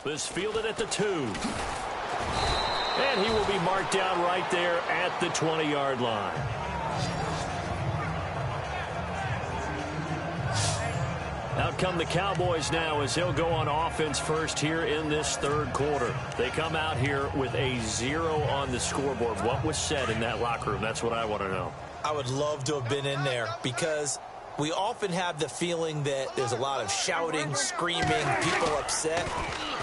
This fielded at the 2. And he will be marked down right there at the 20-yard line. Out come the Cowboys now as they'll go on offense first here in this third quarter. They come out here with a 0 on the scoreboard. What was said in that locker room? That's what I want to know. I would love to have been in there because we often have the feeling that there's a lot of shouting, screaming, people upset.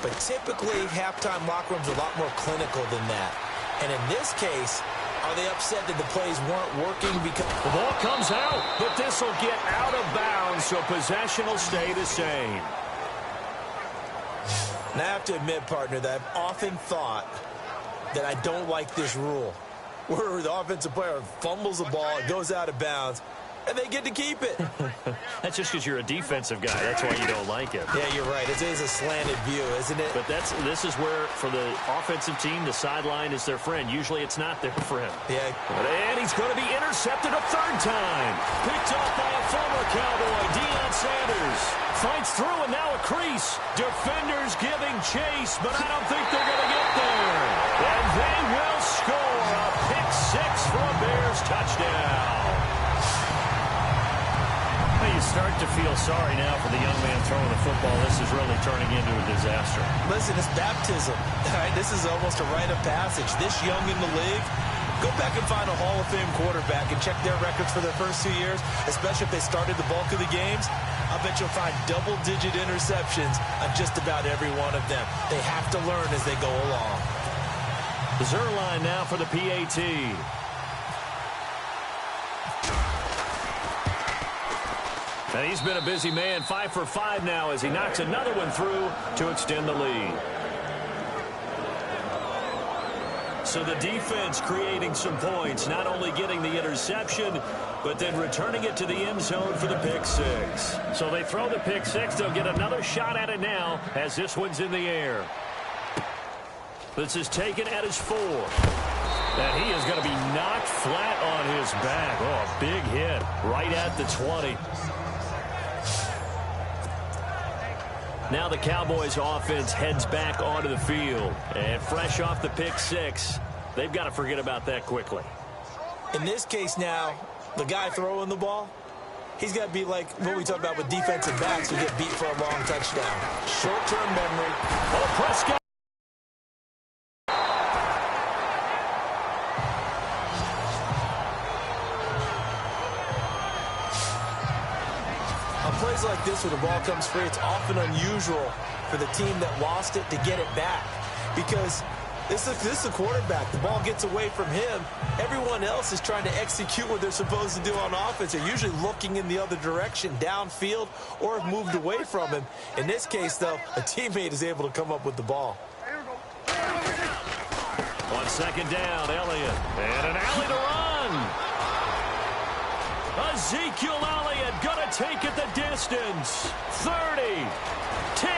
But typically, halftime locker rooms are a lot more clinical than that. And in this case, are they upset that the plays weren't working? Because the ball comes out, but this will get out of bounds, so possession will stay the same. And I have to admit, partner, that I've often thought that I don't like this rule, where the offensive player fumbles the ball, it goes out of bounds, and they get to keep it. That's just because you're a defensive guy. That's why you don't like it. Yeah, you're right. It is a slanted view, isn't it? But this is where, for the offensive team, the sideline is their friend. Usually it's not their friend. Yeah. And he's going to be intercepted a third time. Picked up by a former Cowboy, Deion Sanders. Fights through, and now a crease. Defenders giving chase, but I don't think they're going to get there. And they will score a pick 6 for a Bears touchdown. You start to feel sorry now for the young man throwing the football. This is really turning into a disaster. Listen, it's baptism. All right, this is almost a rite of passage. This young in the league, go back and find a Hall of Fame quarterback and check their records for their first 2 years, especially if they started the bulk of the games. I bet you'll find double-digit interceptions on just about every one of them. They have to learn as they go along. Zerline now for the PAT. And he's been a busy man, 5 for 5 now as he knocks another one through to extend the lead. So the defense creating some points, not only getting the interception, but then returning it to the end zone for the pick 6. So they throw the pick 6. They'll get another shot at it now as this one's in the air. This is taken at his 4. And he is going to be knocked flat on his back. Oh, a big hit right at the 20. Now the Cowboys offense heads back onto the field. And fresh off the pick 6, they've got to forget about that quickly. In this case now, the guy throwing the ball, he's got to be like what we talk about with defensive backs who get beat for a long touchdown. Short-term memory. Oh, Prescott. Plays like this where the ball comes free, it's often unusual for the team that lost it to get it back because this is a quarterback. The ball gets away from him. Everyone else is trying to execute what they're supposed to do on offense. They're usually looking in the other direction, downfield, or have moved away from him. In this case, though, a teammate is able to come up with the ball. On second down, Elliott. And an alley to run. Ezekiel Elliott going to take it the distance. 30, 10,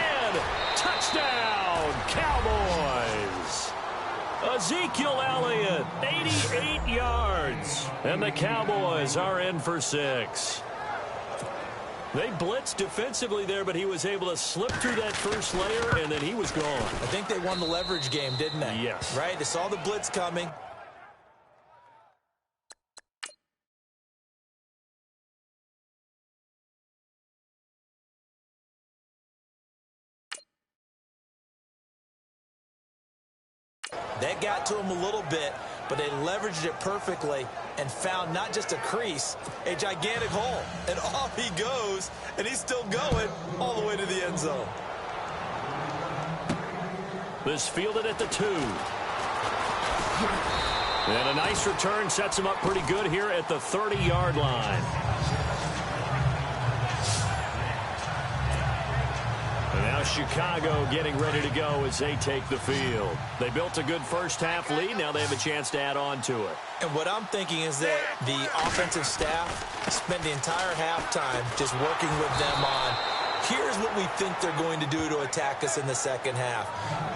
touchdown, Cowboys. Ezekiel Elliott, 88 yards. And the Cowboys are in for 6. They blitzed defensively there, but he was able to slip through that first layer, and then he was gone. I think they won the leverage game, didn't they? Yes. Right? They saw the blitz coming. That got to him a little bit, but they leveraged it perfectly and found not just a crease, a gigantic hole. And off he goes, and he's still going all the way to the end zone. This fielded at the 2. And a nice return sets him up pretty good here at the 30-yard line. And now Chicago getting ready to go as they take the field. They built a good first-half lead. Now they have a chance to add on to it. And what I'm thinking is that the offensive staff spent the entire halftime just working with them on, here's what we think they're going to do to attack us in the second half.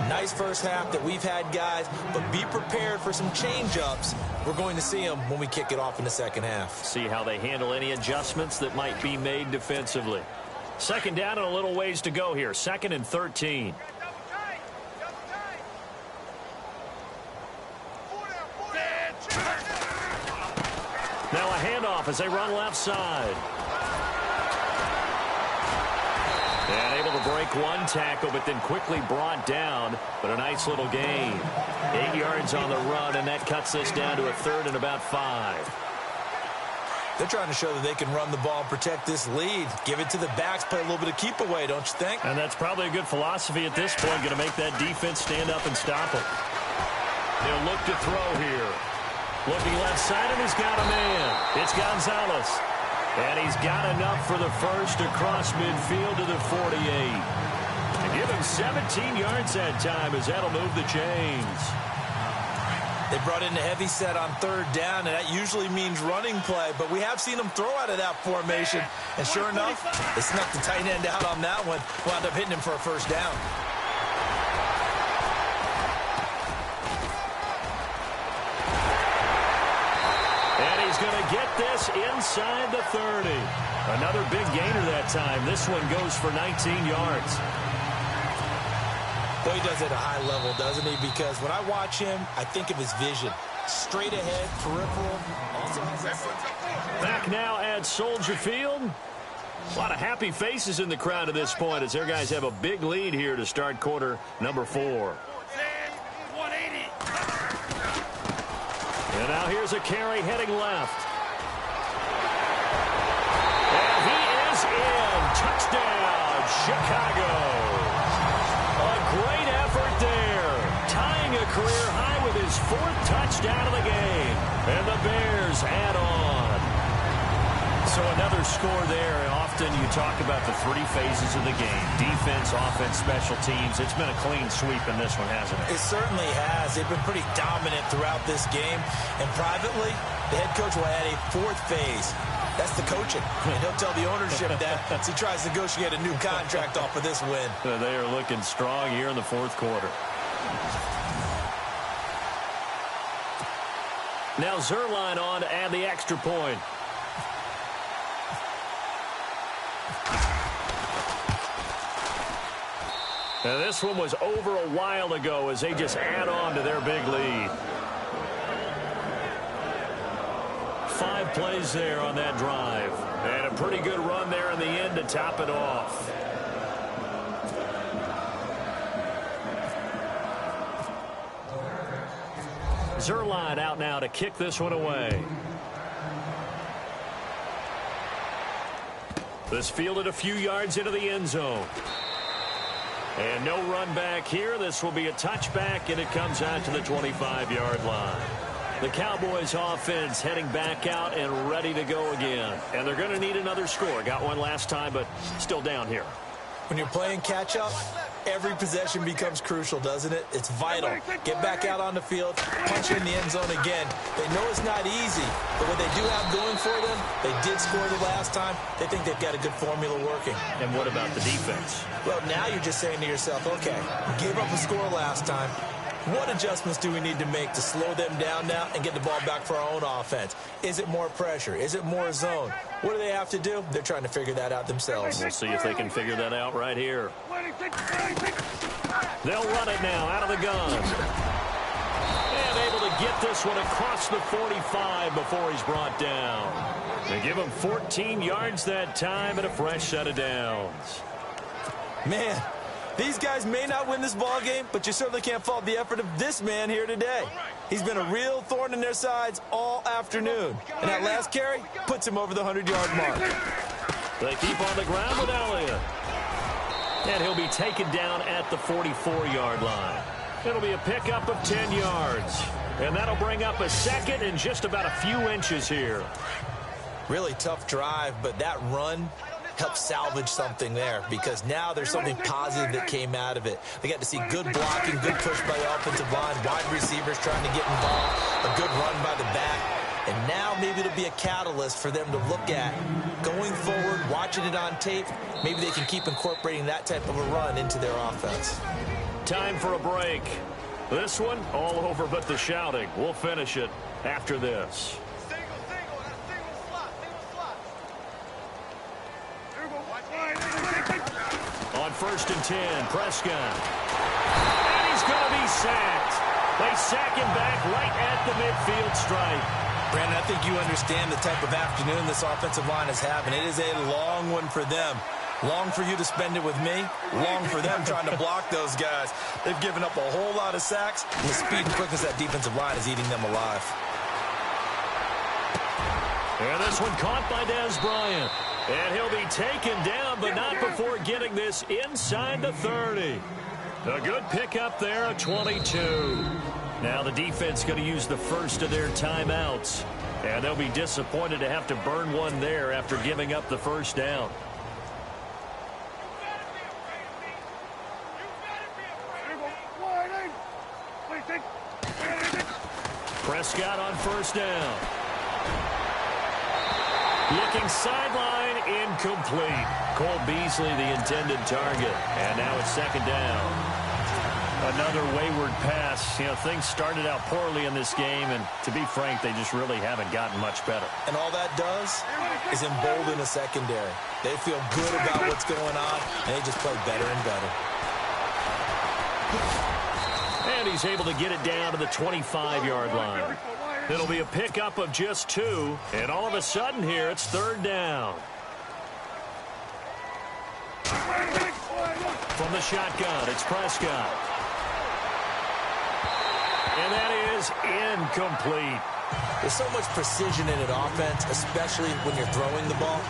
Nice first half that we've had, guys, but be prepared for some change-ups. We're going to see them when we kick it off in the second half. See how they handle any adjustments that might be made defensively. Second down and a little ways to go here. 2nd and 13. as they run left side. And able to break one tackle, but then quickly brought down. But a nice little gain. 8 yards on the run, and that cuts this down to a 3rd and about 5. They're trying to show that they can run the ball and protect this lead. Give it to the backs, play a little bit of keep away, don't you think? And that's probably a good philosophy at this point, going to make that defense stand up and stop them. They'll look to throw here. Looking left side, and he's got a man. It's Gonzalez. And he's got enough for the first across midfield to the 48. And give him 17 yards that time as that'll move the chains. They brought in a heavy set on 3rd down, and that usually means running play, but we have seen them throw out of that formation. And sure enough, they snuck the tight end out on that one, wound up hitting him for a first down. And he's going to get this inside the 30. Another big gainer that time. This one goes for 19 yards. Boy, he does it at a high level, doesn't he? Because when I watch him, I think of his vision. Straight ahead, peripheral. Also has a... Back now at Soldier Field. A lot of happy faces in the crowd at this point as their guys have a big lead here to start quarter number 4. And now here's a carry heading left. And he is in. Touchdown, Chicago. A great effort there. Tying a career high with his 4th touchdown of the game. And the Bears add on. So another score there. Often you talk about the 3 phases of the game. Defense, offense, special teams. It's been a clean sweep in this one, hasn't it? It certainly has. They've been pretty dominant throughout this game. And privately, the head coach will add a 4th phase. That's the coaching. And he'll tell the ownership that as he tries to negotiate a new contract off of this win. They are looking strong here in the 4th quarter. Now Zerline on to add the extra point. Now this one was over a while ago as they just add on to their big lead. 5 plays there on that drive. And a pretty good run there in the end to top it off. Zerline out now to kick this one away. This fielded a few yards into the end zone. And no run back here. This will be a touchback, and it comes out to the 25-yard line. The Cowboys offense heading back out and ready to go again. And they're going to need another score. Got one last time, but still down here. When you're playing catch-up, every possession becomes crucial, doesn't it? It's vital. Get back out on the field, punch in the end zone again. They know it's not easy, but what they do have going for them, they did score the last time. They think they've got a good formula working. And what about the defense? Well, now you're just saying to yourself, okay, gave up a score last time. What adjustments do we need to make to slow them down now and get the ball back for our own offense? Is it more pressure? Is it more zone? What do they have to do? They're trying to figure that out themselves. We'll see if they can figure that out right here. They'll run it now out of the gun. And able to get this one across the 45 before he's brought down. They give him 14 yards that time and a fresh set of downs. Man, these guys may not win this ball game, but you certainly can't fault the effort of this man here today. He's been a real thorn in their sides all afternoon. And that last carry puts him over the 100-yard mark. They keep on the ground with Elliott. And he'll be taken down at the 44-yard line. It'll be a pickup of 10 yards. And that'll bring up a second and just about a few inches here. Really tough drive, but that run helped salvage something there because now there's something positive that came out of it. They got to see good blocking, good push by the offensive line, wide receivers trying to get involved, a good run by the back, and now maybe it'll be a catalyst for them to look at going forward, watching it on tape. Maybe they can keep incorporating that type of a run into their offense. Time for a break. This one all over but the shouting. We'll finish it after this. On 1st and 10, Prescott. And he's going to be sacked. They sack him back right at the midfield stripe. Brandon, I think you understand the type of afternoon this offensive line is having. It is a long one for them. Long for you to spend it with me. Long for them trying to block those guys. They've given up a whole lot of sacks. And the speed and quickness of that defensive line is eating them alive. And this one caught by Dez Bryant. And he'll be taken down, but not before getting this inside the 30. A good pickup there, a 22. Now the defense going to use the first of their timeouts. And they'll be disappointed to have to burn one there after giving up the first down. Prescott on first down. Looking sideline, incomplete. Cole Beasley, the intended target. And now it's second down. Another wayward pass. You know, things started out poorly in this game, and to be frank, they just really haven't gotten much better. And all that does is embolden the secondary. They feel good about what's going on, and they just play better and better. And he's able to get it down to the 25-yard line. It'll be a pickup of just 2, and all of a sudden here, it's third down. From the shotgun, it's Prescott. And that is incomplete. There's so much precision in an offense, especially when you're throwing the ball.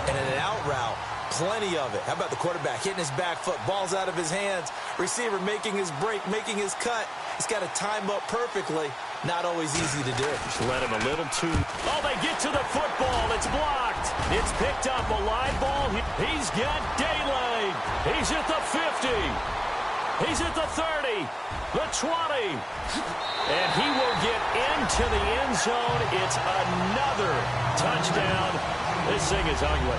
And in an out route, plenty of it. How about the quarterback hitting his back foot, ball's out of his hands, receiver making his break, making his cut. He's got to time up perfectly. Not always easy to do. Just let him a little too. Oh, they get to the football. It's blocked. It's picked up, a live ball. He's got daylight. He's at the 50. He's at the 30, the 20. And he will get into the end zone. It's another touchdown. This thing is ugly.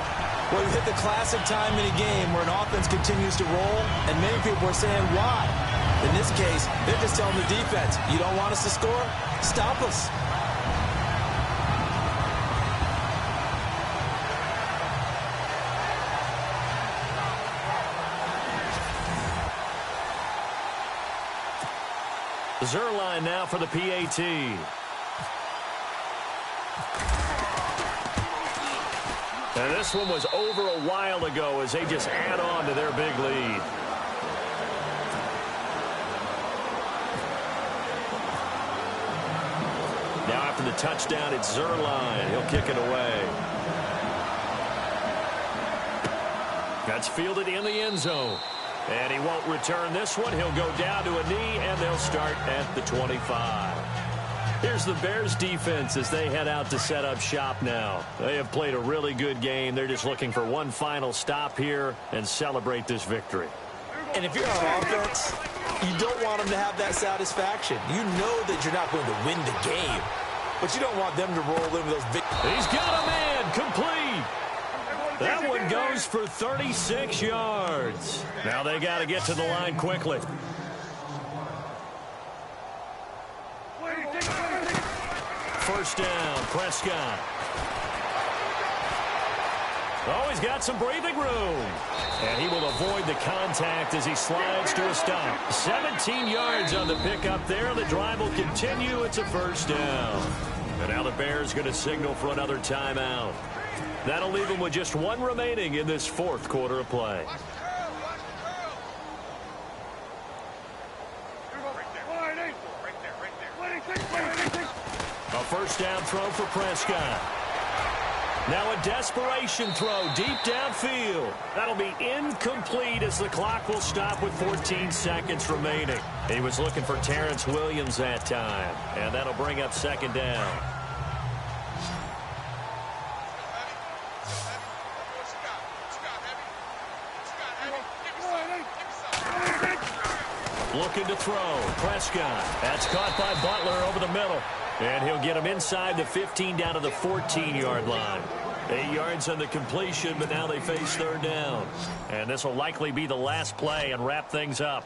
Well, you hit the classic time in a game where an offense continues to roll, and many people are saying, why? In this case, they're just telling the defense, you don't want us to score? Stop us. Zerline now for the PAT. And this one was over a while ago as they just add on to their big lead. Now after the touchdown, it's Zerline. He'll kick it away. That's fielded in the end zone. And he won't return this one. He'll go down to a knee, and they'll start at the 25. Here's the Bears defense as they head out to set up shop now. They have played a really good game. They're just looking for one final stop here and celebrate this victory. And if you're on offense, you don't want them to have that satisfaction. You know that you're not going to win the game, but you don't want them to roll in with those big... He's got a man, complete. That one goes for 36 yards. Now they got to get to the line quickly. First down, Prescott. Oh, he's got some breathing room. And he will avoid the contact as he slides to a stop. 17 yards on the pickup there. The drive will continue. It's a first down. And now the Bears going to signal for another timeout. That'll leave them with just one remaining in this fourth quarter of play. A first down throw for Prescott. Now a desperation throw deep downfield. That'll be incomplete as the clock will stop with 14 seconds remaining. He was looking for Terrence Williams that time. And that'll bring up second down. Looking to throw. Prescott. That's caught by Butler over the middle. And he'll get him inside the 15 down to the 14-yard line. 8 yards on the completion, but now they face third down. And this will likely be the last play and wrap things up.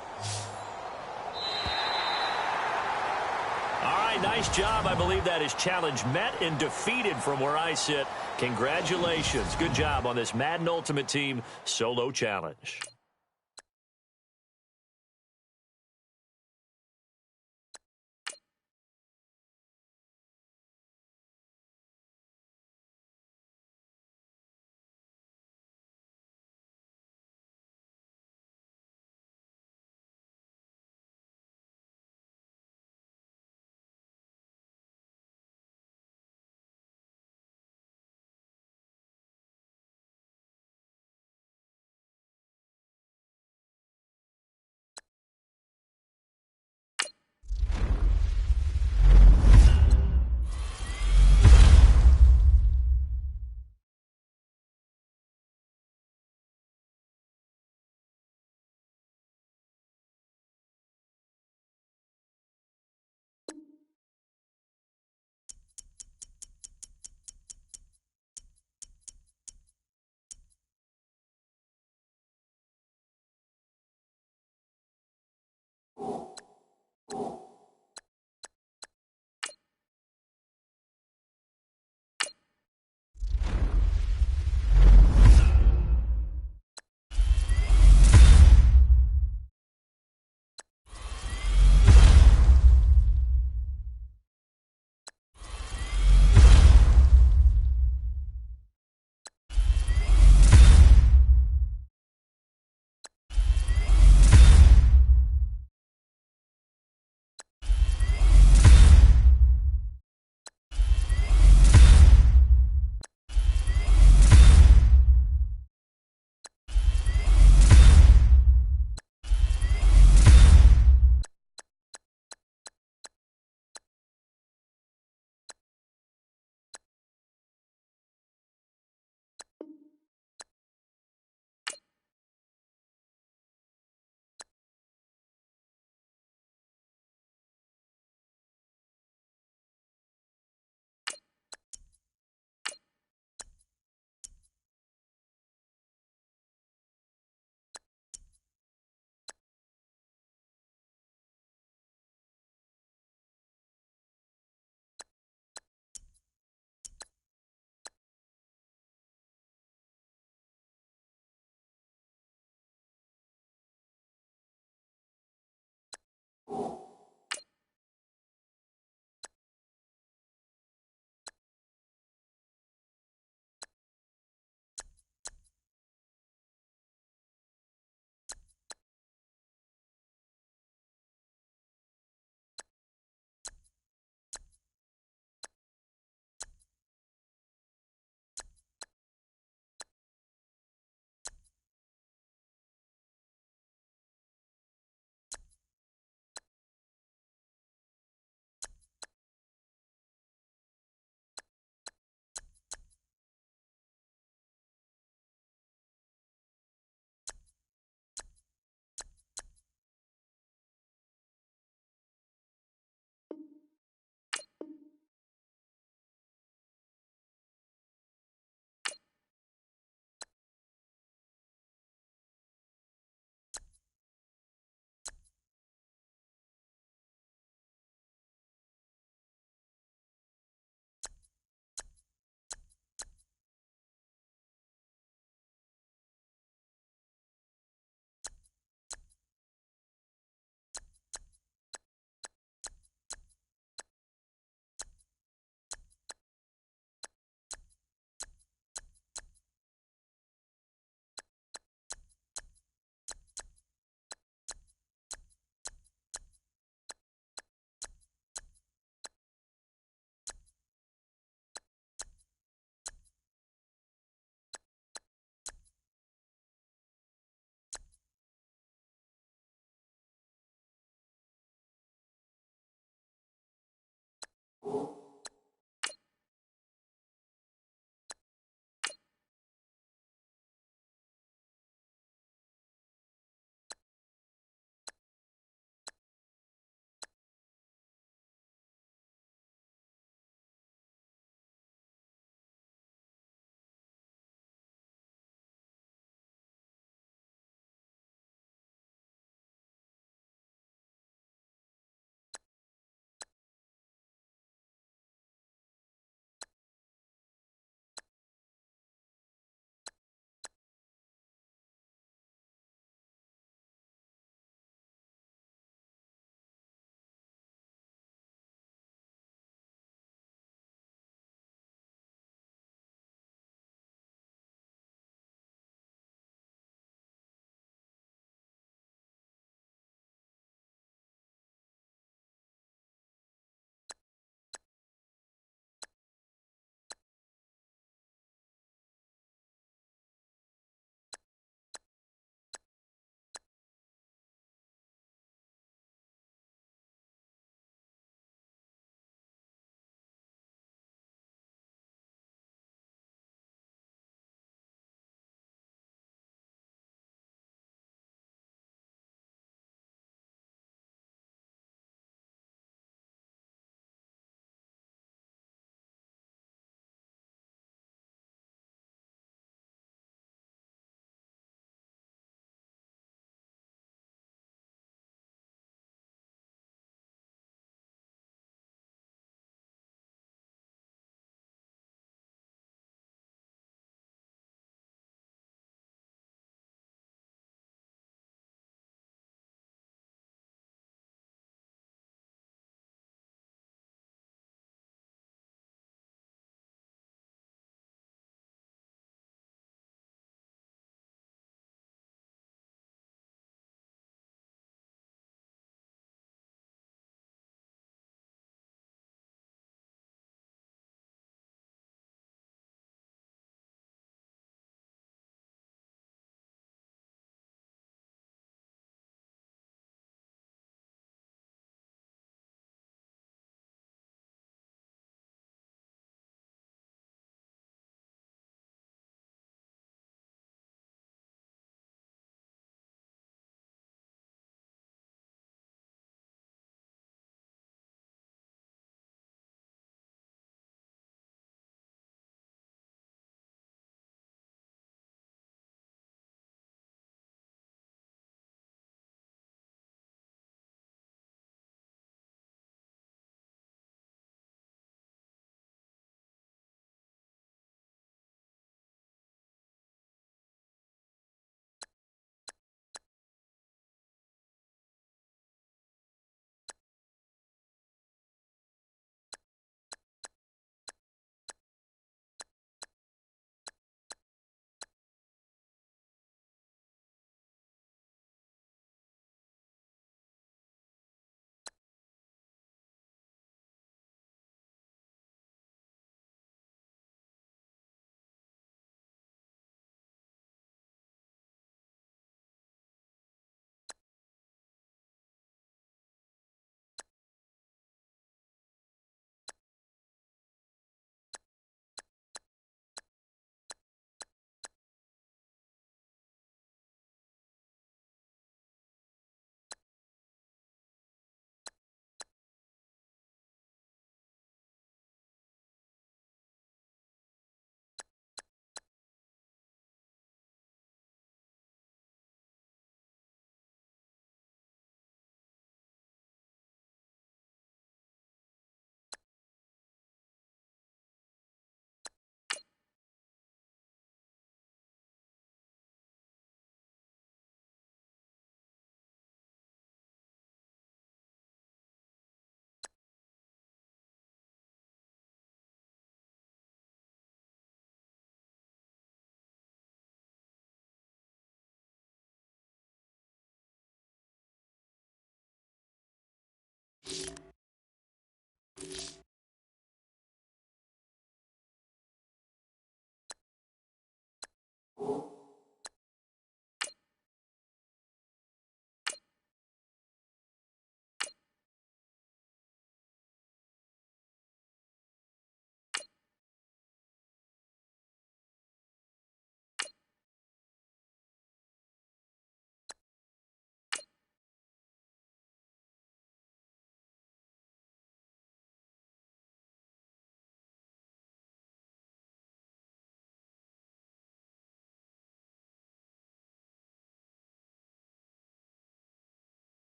All right, nice job. I believe that is challenge met and defeated from where I sit. Congratulations. Good job on this Madden Ultimate Team solo challenge.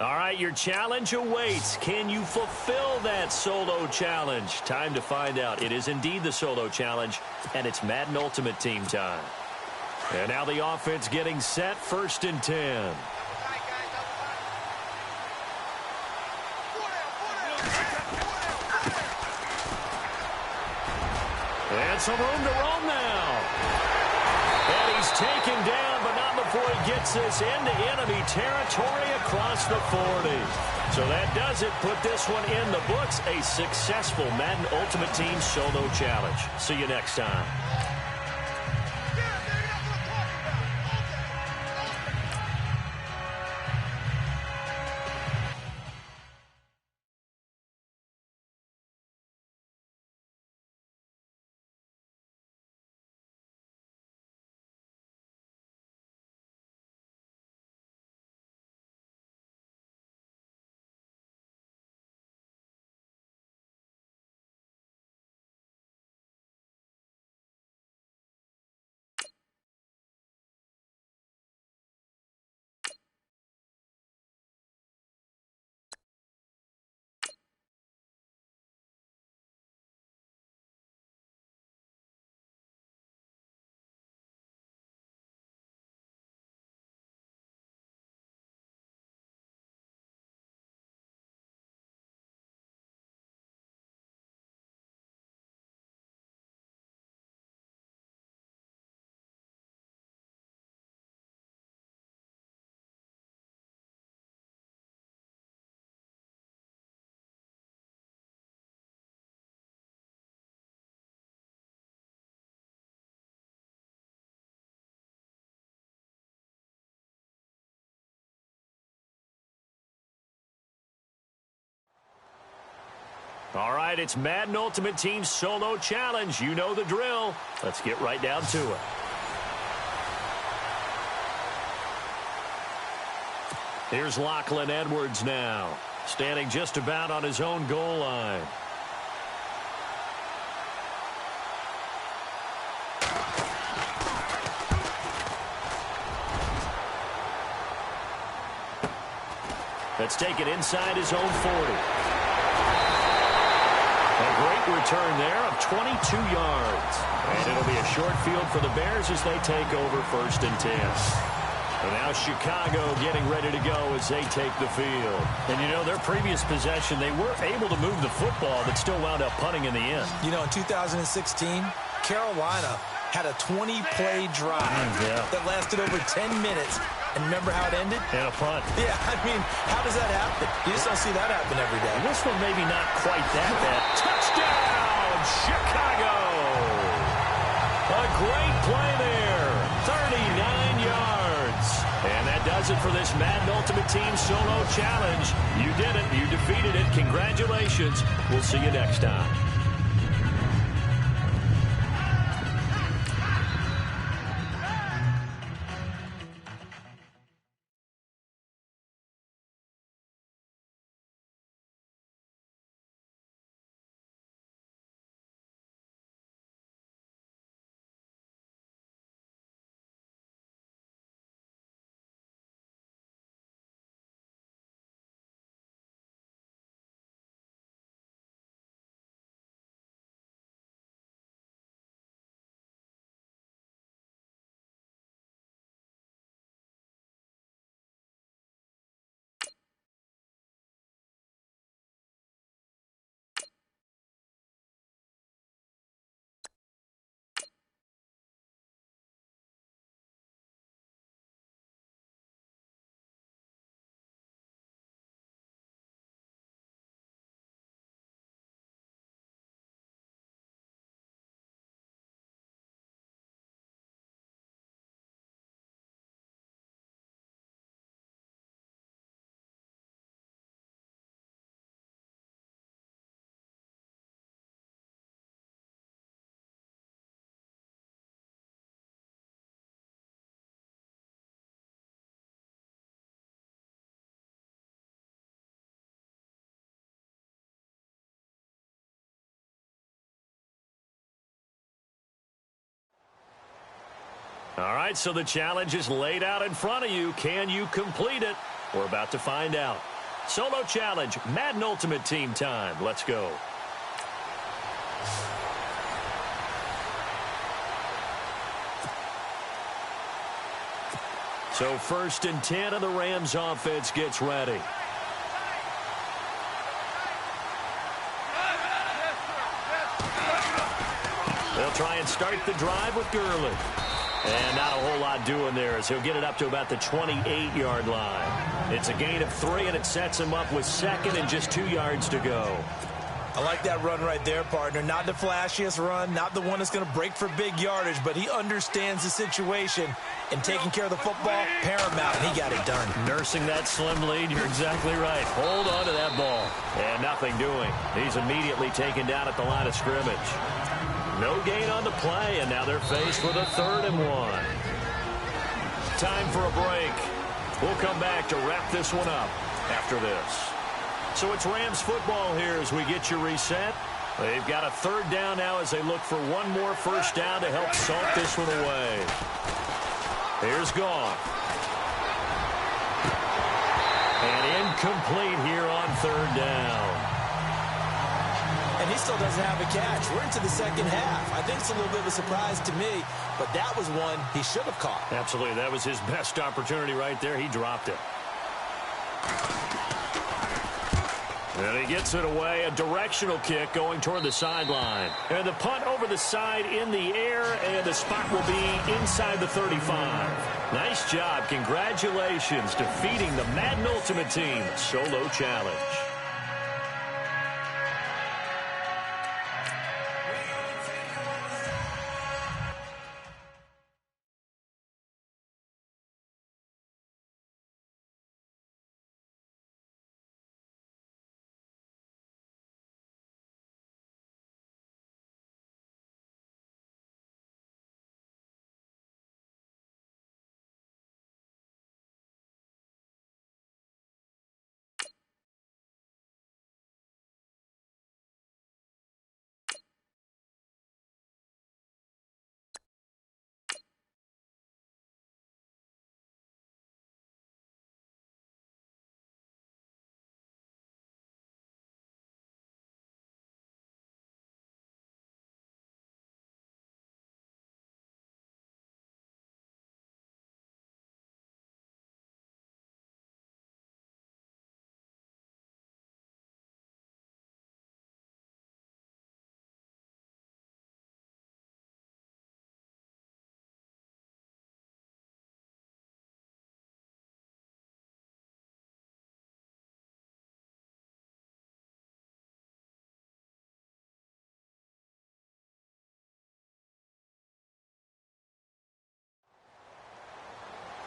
All right, your challenge awaits. Can you fulfill that solo challenge? Time to find out. It is indeed the solo challenge, and it's Madden Ultimate Team time. And now the offense getting set, 1st and 10. And some room to roam now. And he's taken down, but not before he gets this into enemy territory across the 40. So that does it. Put this one in the books. A successful Madden Ultimate Team solo challenge. See you next time. All right, it's Madden Ultimate Team Solo Challenge. You know the drill. Let's get right down to it. Here's Lachlan Edwards now, standing just about on his own goal line. Let's take it inside his own 40. A great return there of 22 yards. And it'll be a short field for the Bears as they take over 1st and 10. And now Chicago getting ready to go as they take the field. And, you know, their previous possession, they were able to move the football but still wound up punting in the end. You know, in 2016, Carolina had a 20-play drive that lasted over 10 minutes. And remember how it ended? And a punt. Yeah, I mean, how does that happen? You just don't see that happen every day. This one maybe not quite that bad. Touchdown, Chicago! A great play there. 39 yards. And that does it for this Madden Ultimate Team Solo Challenge. You did it. You defeated it. Congratulations. We'll see you next time. All right, so the challenge is laid out in front of you. Can you complete it? We're about to find out. Solo challenge, Madden Ultimate Team time. Let's go. So 1st and 10 of the Rams offense gets ready. They'll try and start the drive with Gurley. And not a whole lot doing there as he'll get it up to about the 28-yard line. It's a gain of 3, and it sets him up with 2nd and just 2 yards to go. I like that run right there, partner. Not the flashiest run, not the one that's going to break for big yardage, but he understands the situation, and taking care of the football, paramount, and he got it done. Nursing that slim lead, you're exactly right. Hold on to that ball. And nothing doing. He's immediately taken down at the line of scrimmage. No gain on the play, and now they're faced with a 3rd and 1. Time for a break. We'll come back to wrap this one up after this. So it's Rams football here as we get you reset. They've got a 3rd down now as they look for one more first down to help salt this one away. Here's Goff. And incomplete here on 3rd down. And he still doesn't have a catch. We're into the second half. I think it's a little bit of a surprise to me, but that was one he should have caught. Absolutely. That was his best opportunity right there. He dropped it. And he gets it away. A directional kick going toward the sideline. And the punt over the side in the air, and the spot will be inside the 35. Nice job. Congratulations defeating the Madden Ultimate Team solo challenge.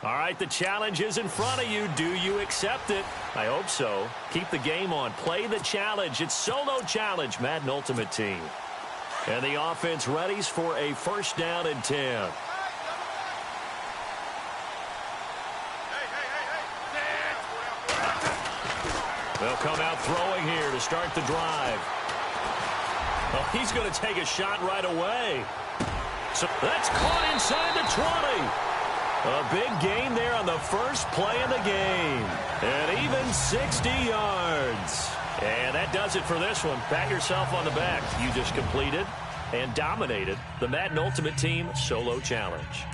All right, the challenge is in front of you. Do you accept it? I hope so. Keep the game on. Play the challenge. It's solo challenge, Madden Ultimate Team. And the offense readies for a 1st down and 10. They'll come out throwing here to start the drive. Oh, he's going to take a shot right away. So that's caught inside the 20. A big gain there on the first play of the game. And even 60 yards. And that does it for this one. Pat yourself on the back. You just completed and dominated the Madden Ultimate Team solo challenge.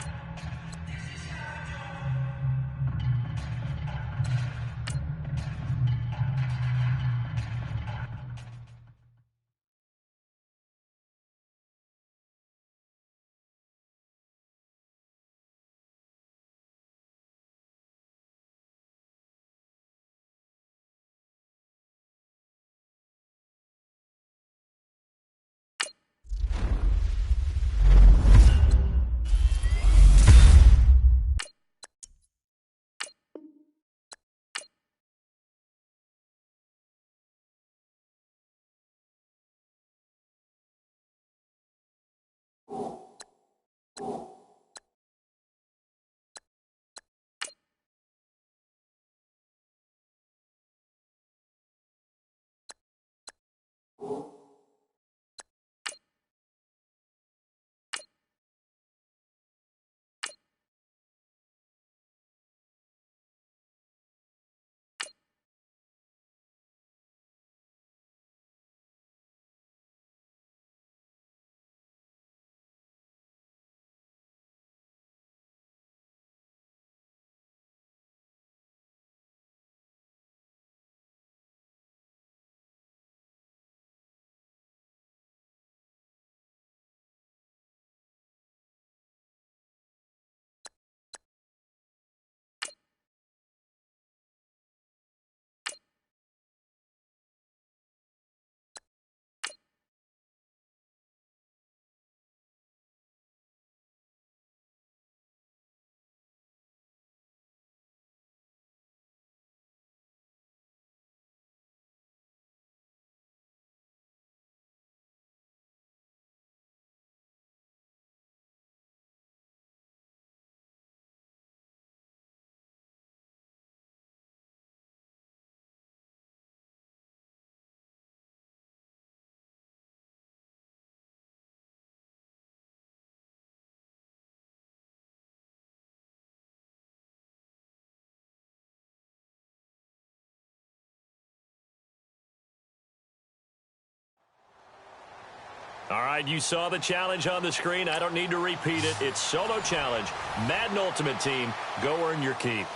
All right, you saw the challenge on the screen. I don't need to repeat it. It's solo challenge. Madden Ultimate Team, go earn your keep.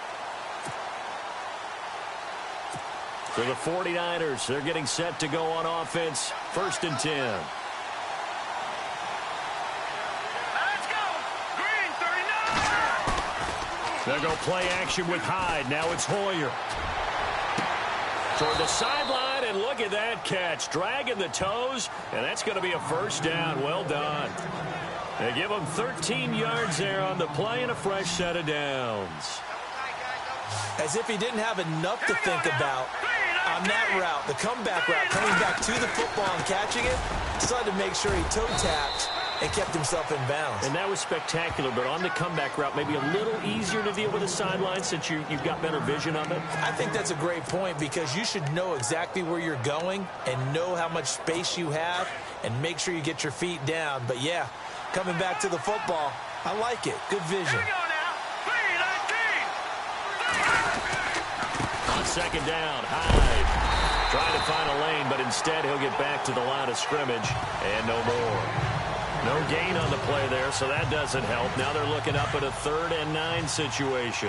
For the 49ers, they're getting set to go on offense. 1st and 10. Let's go. Green 39. They'll go play action with Hyde. Now it's Hoyer. Toward the sideline, and look at that catch. Dragging the toes, and that's going to be a 1st down. Well done. They give them 13 yards there on the play and a fresh set of downs. As if he didn't have enough to think about on that route, the comeback route, coming back to the football and catching it, decided to make sure he toe-tapped and kept himself in bounds. And that was spectacular, but on the comeback route, maybe a little easier to deal with the sideline since you've got better vision of it. I think that's a great point because you should know exactly where you're going and know how much space you have and make sure you get your feet down. But, yeah, coming back to the football, I like it. Good vision. On 2nd down, Hyde trying to find a lane, but instead he'll get back to the line of scrimmage and no more. No gain on the play there, so that doesn't help. Now they're looking up at a 3rd and 9 situation.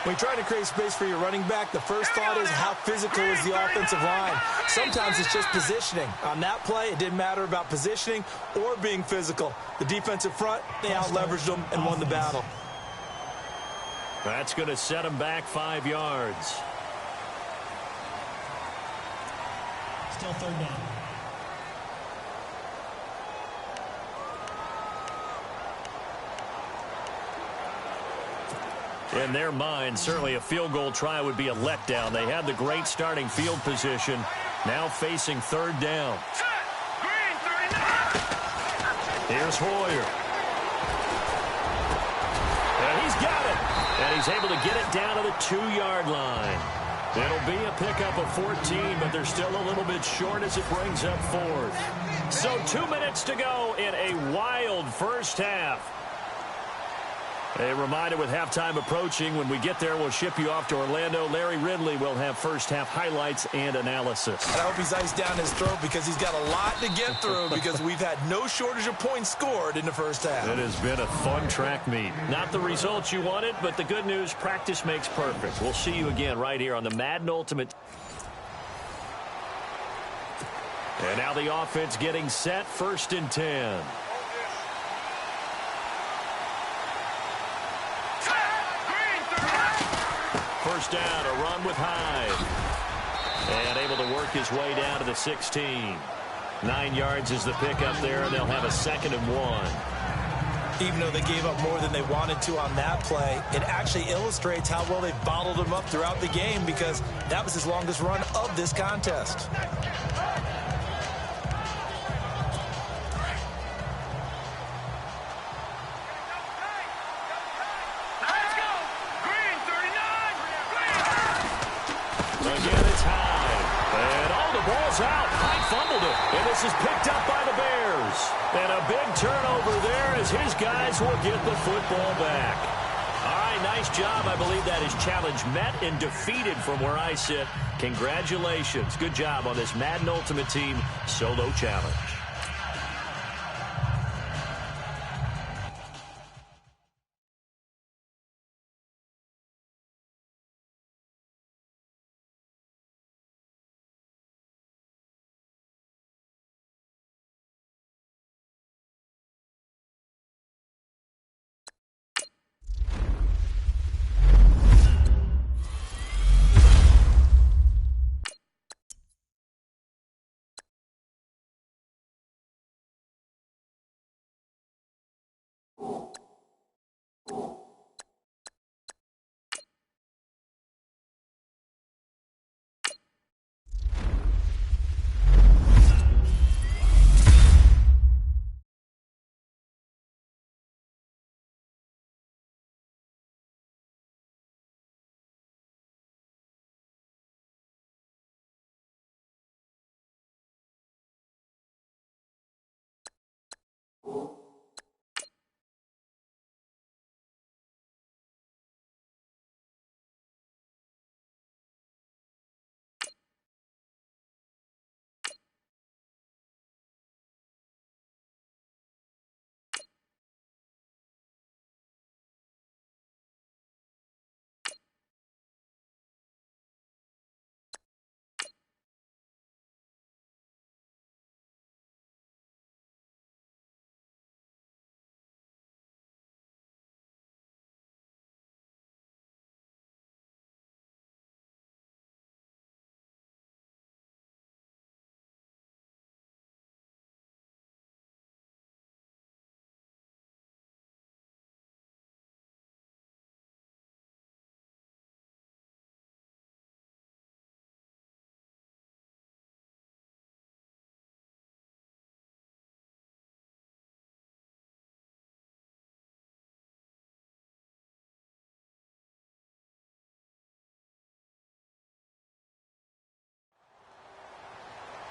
When you're trying to create space for your running back, the first thought is how physical is the offensive line. Sometimes it's just positioning. On that play, it didn't matter about positioning or being physical. The defensive front, they out-leveraged them and won the battle. That's going to set them back 5 yards. Still 3rd down. In their mind, certainly a field goal try would be a letdown. They had the great starting field position. Now facing 3rd down. Here's Hoyer. And he's got it. And he's able to get it down to the 2-yard line. It'll be a pickup of 14, but they're still a little bit short as it brings up 4th. So 2 minutes to go in a wild first half. A reminder with halftime approaching, when we get there, we'll ship you off to Orlando. Larry Ridley will have first half highlights and analysis. And I hope he's iced down his throat because he's got a lot to get through because we've had no shortage of points scored in the first half. It has been a fun track meet. Not the results you wanted, but the good news, practice makes perfect. We'll see you again right here on the Madden Ultimate. And now the offense getting set, 1st and 10. First down, a run with Hyde. And able to work his way down to the 16. 9 yards is the pickup there, and they'll have a 2nd and 1. Even though they gave up more than they wanted to on that play, it actually illustrates how well they've bottled him up throughout the game because that was his longest run of this contest. Again, it's Hyde. And the ball's out. Hyde fumbled it. And this is picked up by the Bears. And a big turnover there as his guys will get the football back. All right, nice job. I believe that is challenge met and defeated from where I sit. Congratulations. Good job on this Madden Ultimate Team solo challenge.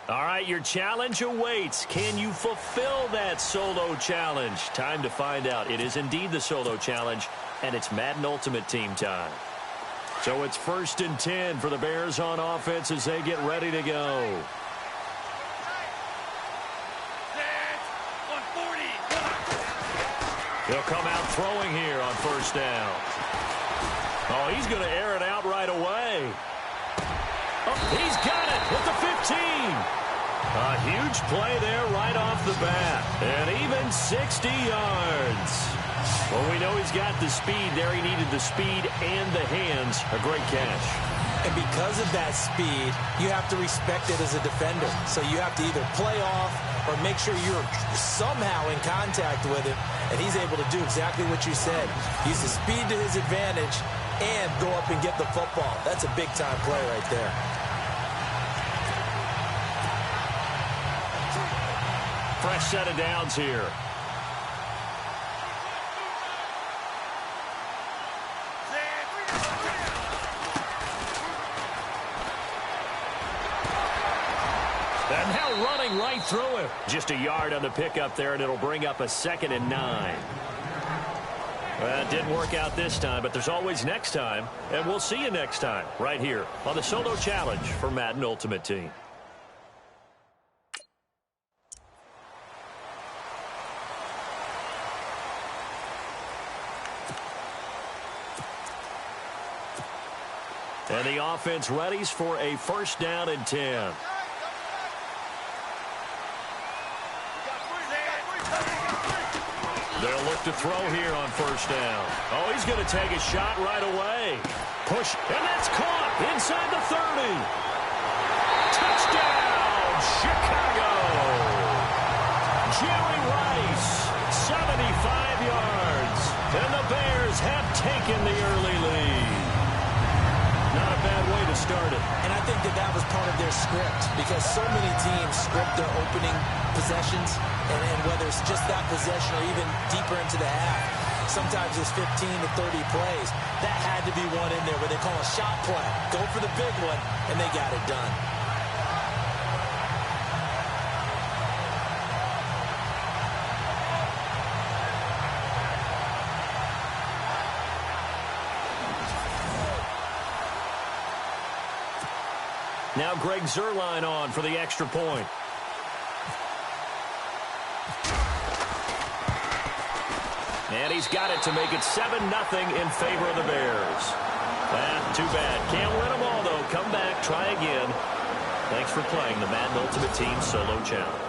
All right, your challenge awaits. Can you fulfill that solo challenge? Time to find out. It is indeed the solo challenge, and it's Madden Ultimate Team time. So it's 1st and 10 for the Bears on offense as they get ready to go. He'll come out throwing here on 1st down. Oh, he's going to air it out right away. Oh, he's got it at the 15. A huge play there right off the bat. And even 60 yards. Well, we know he's got the speed there. He needed the speed and the hands. A great catch. And because of that speed, you have to respect it as a defender. So you have to either play off or make sure you're somehow in contact with him. And he's able to do exactly what you said. Use the speed to his advantage and go up and get the football. That's a big-time play right there. Fresh set of downs here. And now running right through him. Just a yard on the pickup there, and it'll bring up a 2nd and 9. Well, it didn't work out this time, but there's always next time. And we'll see you next time right here on the Solo Challenge for Madden Ultimate Team. And the offense readies for a 1st down and 10. They'll look to throw here on 1st down. Oh, he's going to take a shot right away. Push, and that's caught inside the 30. Touchdown, Chicago. Jerry Rice, 75 yards. And the Bears have taken the early lead. Not a bad way to start it. And I think that was part of their script because so many teams script their opening possessions, and whether it's just that possession or even deeper into the half, sometimes it's 15 to 30 plays. That had to be one in there where they call a shot play. Go for the big one, and they got it done. Now Greg Zuerlein on for the extra point. And he's got it to make it 7-0 in favor of the Bears. Too bad. Can't win them all, though. Come back, try again. Thanks for playing the Madden Ultimate Team Solo Challenge.